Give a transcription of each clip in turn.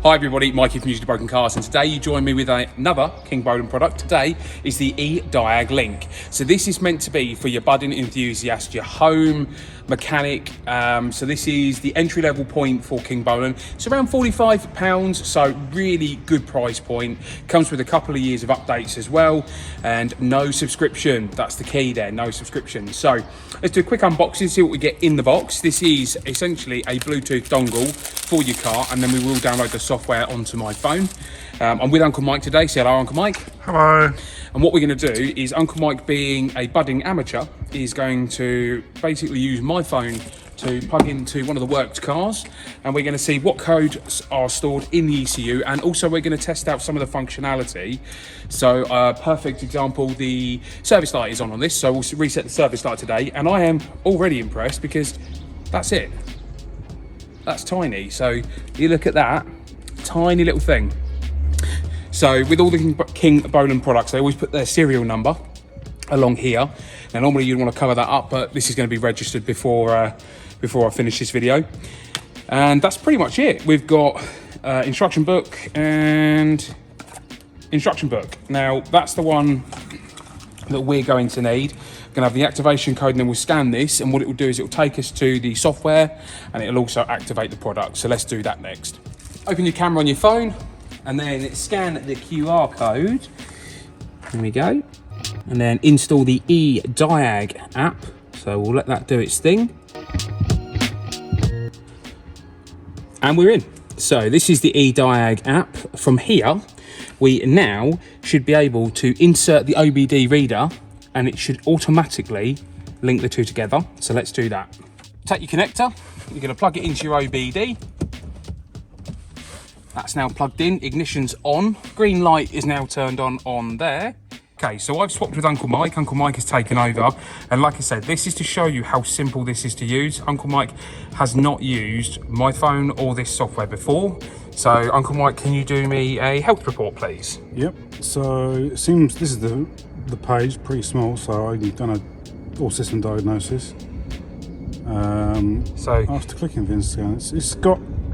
Hi everybody, Mikey from Usually Broken Cars, and today you join me with another Kingbolen product. Today is the E-Diag Link. So this is meant to be for your budding enthusiast, your home mechanic. So this is the entry level point for Kingbolen. It's around £45, so really good price point. Comes with a couple of years of updates as well, and no subscription. That's the key there, no subscription. So let's do a quick unboxing, see what we get in the box. This is essentially a Bluetooth dongle for your car, and then we will download the software onto my phone. I'm with Uncle Mike today. Say hello, Uncle Mike. Hello. And what we're going to do is, Uncle Mike, being a budding amateur, is going to basically use my phone to plug into one of the worked cars, and we're going to see what codes are stored in the ECU, and also we're going to test out some of the functionality. So perfect example, the service light is on this, so we'll reset the service light today, and I am already impressed because that's it. That's tiny. So you look at that tiny little thing. So with all the Kingbolen products, they always put their serial number along here. Now normally you'd want to cover that up, but this is going to be registered before I finish this video. And that's pretty much it. We've got instruction book and instruction book. Now that's the one that we're going to need. We're going to have the activation code, and then we'll scan this, and what it will do is it will take us to the software, and it'll also activate the product. So let's do that next. Open your camera on your phone, and then scan the QR code. There we go. And then install the E-Diag app. So we'll let that do its thing. And we're in. So this is the E-Diag app. From here, we now should be able to insert the OBD reader, and it should automatically link the two together. So let's do that. Take your connector, you're going to plug it into your OBD. That's now plugged in, ignition's on, green light is now turned on there. Okay, so I've swapped with Uncle Mike. Uncle Mike has taken over, and like I said, this is to show you how simple this is to use. Uncle Mike has not used my phone or this software before. So Uncle Mike, can you do me a health report, please? Yep, so it seems this is the page, pretty small, so I've done a all system diagnosis. After clicking VIN scan,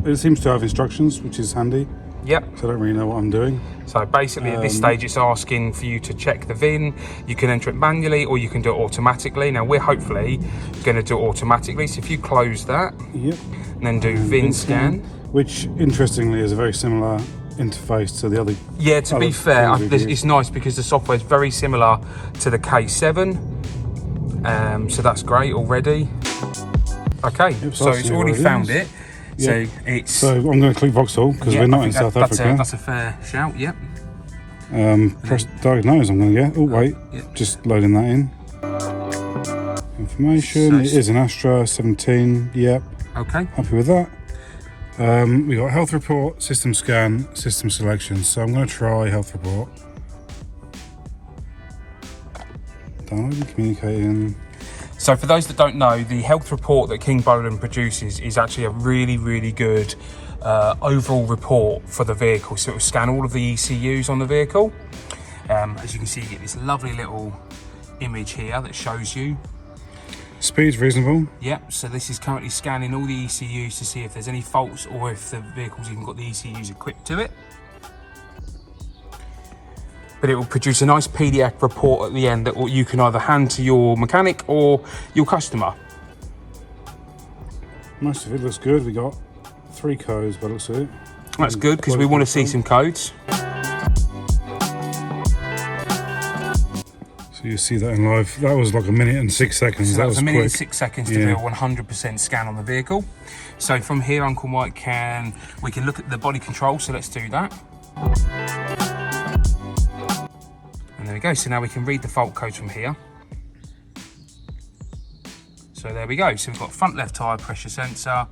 it seems to have instructions, which is handy. Yep. So I don't really know what I'm doing. So basically at this stage it's asking for you to check the VIN. You can enter it manually or you can do it automatically. Now we're hopefully going to do it automatically. So if you close that, yep, and then do VIN scan. Which interestingly is a very similar interface to the other. Yeah, to be fair, it's nice because the software is very similar to the K7. So that's great already. Okay, yep, so it's already found it. Yep. So I'm going to click Vauxhall because we're not in South Africa. That's a fair shout. Yep. Press diagnose. I'm going to get. Oh wait, just loading that in. Information. It is an Astra 17. Yep. Okay. Happy with that. We got health report, system scan, system selection. So I'm going to try health report. Downloading, communicating. So for those that don't know, the health report that Kingbolen produces is actually a really, really good overall report for the vehicle. So it will scan all of the ECUs on the vehicle. As you can see, you get this lovely little image here that shows you. Speed's reasonable. Yep, so this is currently scanning all the ECUs to see if there's any faults or if the vehicle's even got the ECUs equipped to it. But it will produce a nice PDF report at the end that you can either hand to your mechanic or your customer. Most of it looks good. We got 3 codes by the looks of it. That's good because we want to see some codes. So you see that in live. That was like 1 minute and 6 seconds. So that was a minute quick. and 6 seconds to do a 100% scan on the vehicle. So from here, Uncle Mike we can look at the body control. So let's do that. And there we go. So now we can read the fault codes from here. So there we go. So we've got front left tyre pressure sensor,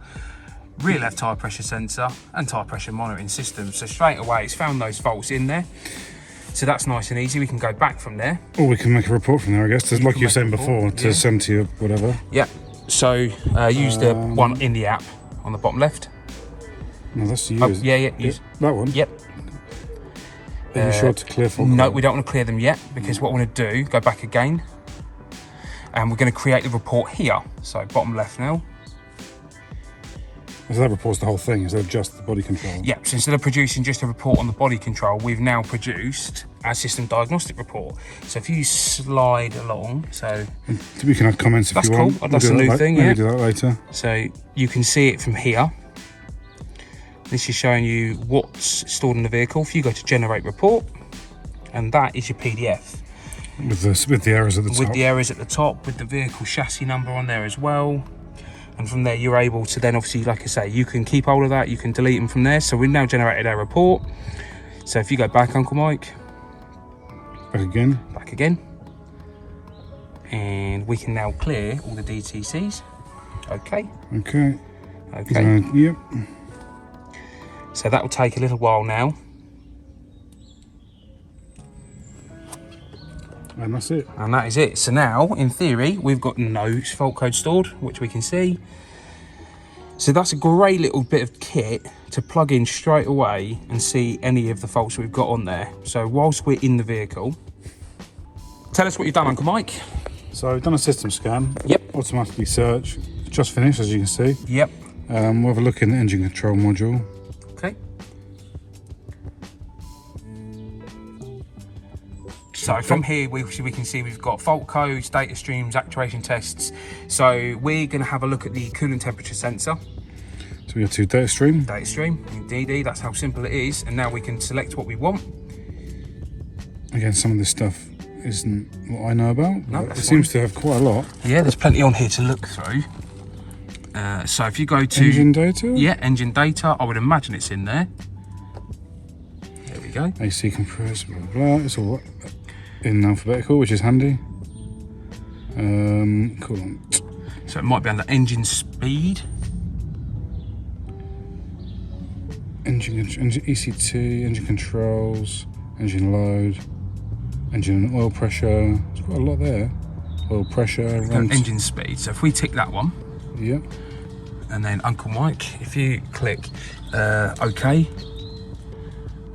rear left tyre pressure sensor, and tyre pressure monitoring system. So straight away, it's found those faults in there. So that's nice and easy. We can go back from there. Or we can make a report from there, I guess, like you were saying before, to send to you, whatever. Yeah. So use the one in the app on the bottom left. No, that's to use. Use that one. Yep. Are you sure to clear fault? No, we don't want to clear them yet because what I want to do, go back again, and we're going to create the report here. So bottom left now. So that reports the whole thing instead of just the body control. Yeah, so instead of producing just a report on the body control, we've now produced our system diagnostic report. So if you slide along, so we can add comments if that's you cool. want. That's a new thing. Maybe Yeah, do that later. so you can see it from here. This is showing you what's stored in the vehicle. If you go to generate report, and that is your PDF. With the errors at the top. With the errors at the top, with the vehicle chassis number on there as well. And from there, you're able to then obviously, like I say, you can keep hold of that, you can delete them from there. So we've now generated our report. So if you go back, Uncle Mike. Back again. Back again. And we can now clear all the DTCs. Okay. Okay. Okay. Yep. So that will take a little while now. And that's it. And that is it. So now, in theory, we've got no fault code stored, which we can see. So that's a great little bit of kit to plug in straight away and see any of the faults we've got on there. So whilst we're in the vehicle, tell us what you've done, Uncle Mike. So I've done a system scan. Yep. Automatically search. Just finished, as you can see. Yep. We'll have a look in the engine control module. Okay. So from here, we can see we've got fault codes, data streams, actuation tests. So we're going to have a look at the coolant temperature sensor. So we have 2 data stream. Data stream, DD, that's how simple it is. And now we can select what we want. Again, some of this stuff isn't what I know about. No, it seems to have quite a lot. Yeah, there's plenty on here to look through. So if you go to... Engine data? Yeah, engine data. I would imagine it's in there. There we go. AC compressor, blah, blah, blah. It's all in alphabetical, which is handy. Coolant. So it might be under engine speed. Engine ECT, engine controls, engine load, engine and oil pressure. There's quite a lot there. Oil pressure, Engine speed. So if we tick that one, yeah. and then Uncle Mike, if you click OK,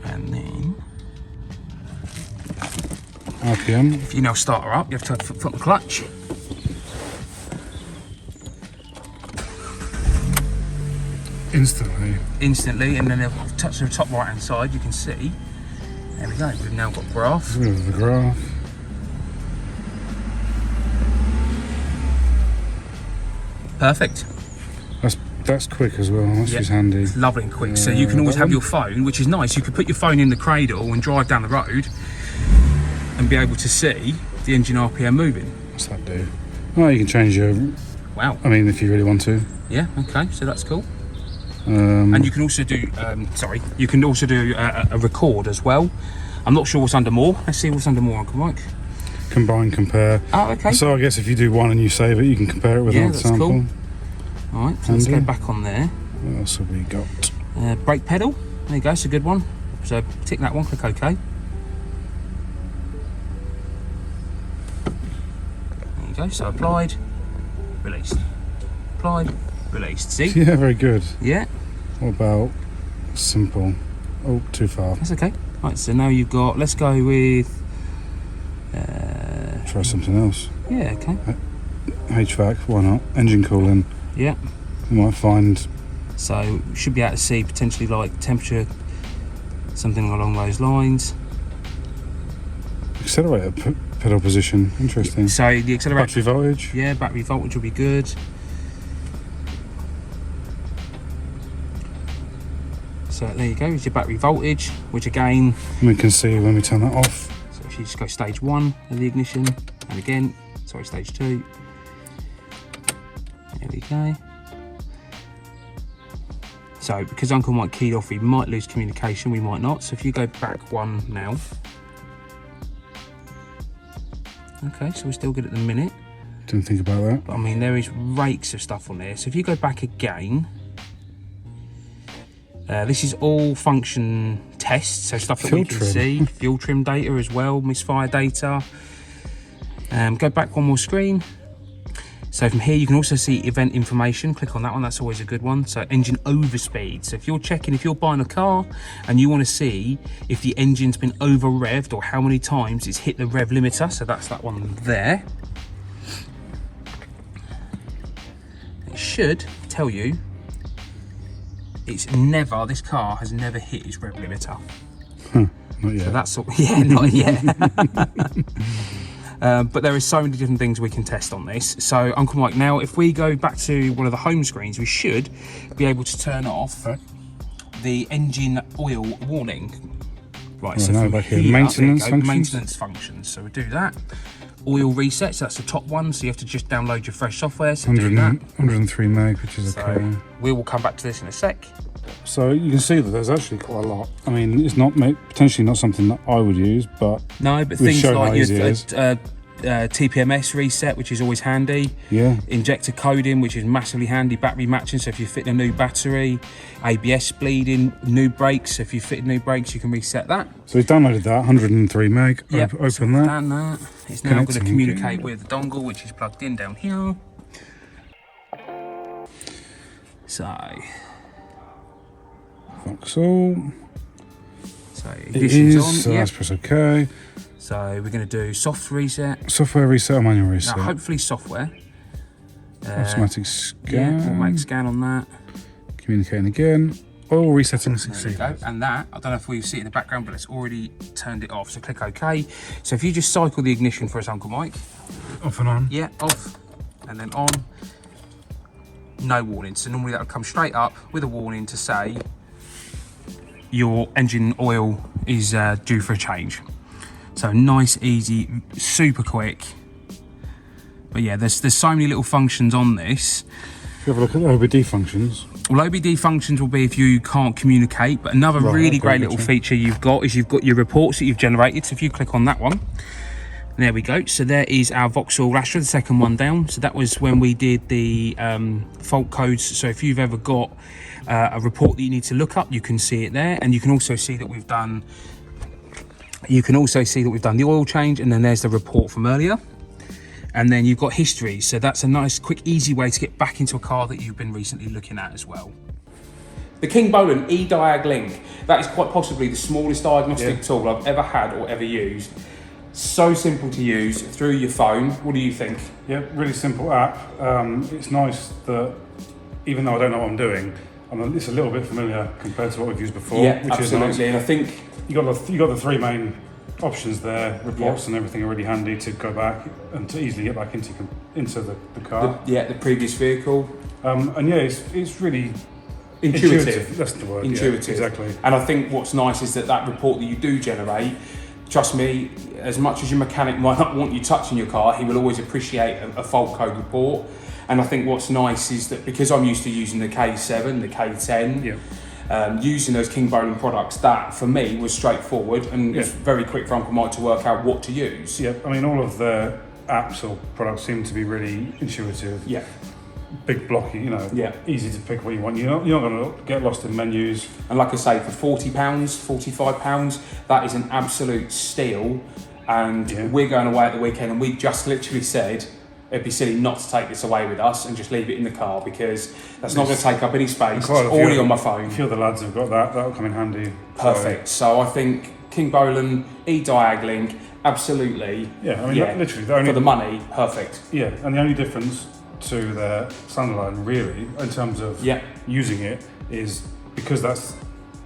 and then RPM. if you now start her up, you have to foot on the clutch. Instantly, and then if I touch the top right hand side, you can see. There we go. We've now got graph. A bit of the graph. Perfect. That's quick as well. That's just handy. It's lovely and quick. So you can always have your phone, which is nice. You could put your phone in the cradle and drive down the road and be able to see the engine RPM moving. What's that do? Oh, you can change your... Wow. I mean, if you really want to. Yeah, okay, so that's cool. And you can also do, you can also do a record as well. I'm not sure what's under more. Let's see what's under more, Uncle Mike. Combine, compare. Oh, okay. So I guess if you do one and you save it, you can compare it with another sample. Cool. All right, so let's go back on there. What else have we got? Brake pedal. There you go, it's a good one. So tick that one, click OK. There you go, so applied, released. Applied, released. See? Yeah, very good. Yeah. What about simple? Oh, too far. That's okay. Right, so now you've got, let's go with... Try something else. Yeah, okay. HVAC, why not? Engine cooling. Yeah. You might find... So, you should be able to see potentially like temperature, something along those lines. Accelerator pedal position, interesting. So the accelerator... Battery voltage. Yeah, battery voltage will be good. So there you go, it's your battery voltage, which again... We can see when we turn that off. So if you just go stage 1 of the ignition, and again, sorry, stage 2. There we go. So because Uncle Mike keyed off, we might lose communication, we might not. So if you go back 1 now. Okay, so we're still good at the minute. Didn't think about that. But I mean, there is rakes of stuff on there. So if you go back again, this is all function tests, so stuff that we can see. Fuel trim data as well, misfire data. Go back 1 more screen. So from here you can also see event information. Click on that one, that's always a good one. So engine overspeed. So if you're checking, if you're buying a car and you want to see if the engine's been over revved or how many times it's hit the rev limiter, so that's that one there. It should tell you this car has never hit its rev limiter. Not yet. So that's all, yeah, not yet. But there is so many different things we can test on this. So Uncle Mike, now if we go back to one of the home screens, we should be able to turn off the engine oil warning. Right, so now back here, maintenance functions. So we do that. Oil resets, that's the top one, so you have to just download your fresh software. So 103 meg, which is okay. We will come back to this in a sec. So you can see that there's actually quite a lot. I mean, it's not potentially not something that I would use, but no, but things like your TPMS reset, which is always handy. Yeah. Injector coding, which is massively handy. Battery matching, so if you're fitting a new battery. ABS bleeding, new brakes. So if you fit new brakes, you can reset that. So we've downloaded that, 103 meg. Yep. Open so that. Done that. It's now going to communicate with the dongle, which is plugged in down here. So. Vauxhall. So ignition's on. So let's press OK. So we're going to do soft reset. Software reset or manual reset? Now, hopefully software. Automatic scan. Yeah, automatic scan on that. Communicating again. Oil resetting succeeded. There we go. And that, I don't know if we see it in the background, but it's already turned it off. So click OK. So if you just cycle the ignition for us, Uncle Mike. Off and on. Yeah, off and then on. No warning. So normally that would come straight up with a warning to say your engine oil is due for a change. So nice, easy, super quick. But yeah, there's so many little functions on this. If you have a look at the OBD functions. Well, OBD functions will be if you can't communicate, but another really great little feature you've got is you've got your reports that you've generated. So if you click on that one, there we go. So there is our Vauxhall Rasher, the second one down. So that was when we did the fault codes. So if you've ever got a report that you need to look up, you can see it there. And you can also see that we've done the oil change, and then there's the report from earlier. And then you've got history. So that's a nice, quick, easy way to get back into a car that you've been recently looking at as well. The Kingbolen E-Diag Link. That is quite possibly the smallest diagnostic tool I've ever had or ever used. So simple to use through your phone. What do you think? Yeah, really simple app. It's nice that even though I don't know what I'm doing, it's a little bit familiar compared to what we've used before. Yeah, which absolutely. Is nice. And I think you got the three main options there. Reports and everything are really handy to go back and to easily get back into the car. The previous vehicle. And yeah, it's really intuitive. That's the word. Intuitive. Yeah, exactly. And I think what's nice is that report that you do generate, trust me, as much as your mechanic might not want you touching your car, he will always appreciate a fault code report. And I think what's nice is that because I'm used to using the K7, the K10, using those Kingbolen products, that for me was straightforward and it's very quick for Uncle Mike to work out what to use. Yeah, I mean, all of the apps or products seem to be really intuitive. Yeah. Big blocky, easy to pick what you want. You're not going to get lost in menus. And like I say, for £40, £45, that is an absolute steal. And we're going away at the weekend, and we just literally said it'd be silly not to take this away with us and just leave it in the car, because that's not going to take up any space. It's already on my phone. A few of the lads have got that. That'll come in handy. Perfect. So I think Kingbolen E-Diag Link, absolutely. Yeah, I mean, literally. For the money, perfect. Yeah, and the only difference to their standalone, really, in terms of using it, is because that's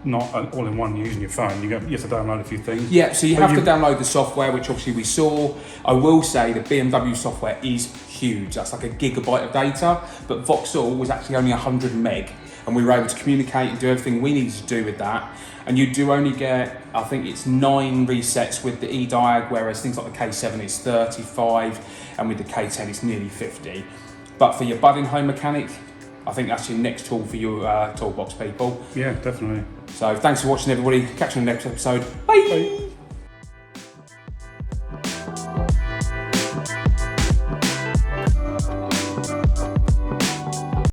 not an all-in-one using your phone. You have to download a few things. Yeah, so you have to download the software, which obviously we saw. I will say the BMW software is huge. That's like a gigabyte of data, but Vauxhall was actually only 100 meg, and we were able to communicate and do everything we needed to do with that. And you do only get, I think it's 9 resets with the E-Diag, whereas things like the K7 is 35, and with the K10 it's nearly 50. But for your budding home mechanic, I think that's your next tool for your toolbox people. Yeah, definitely. So thanks for watching, everybody. Catch you in the next episode. Bye.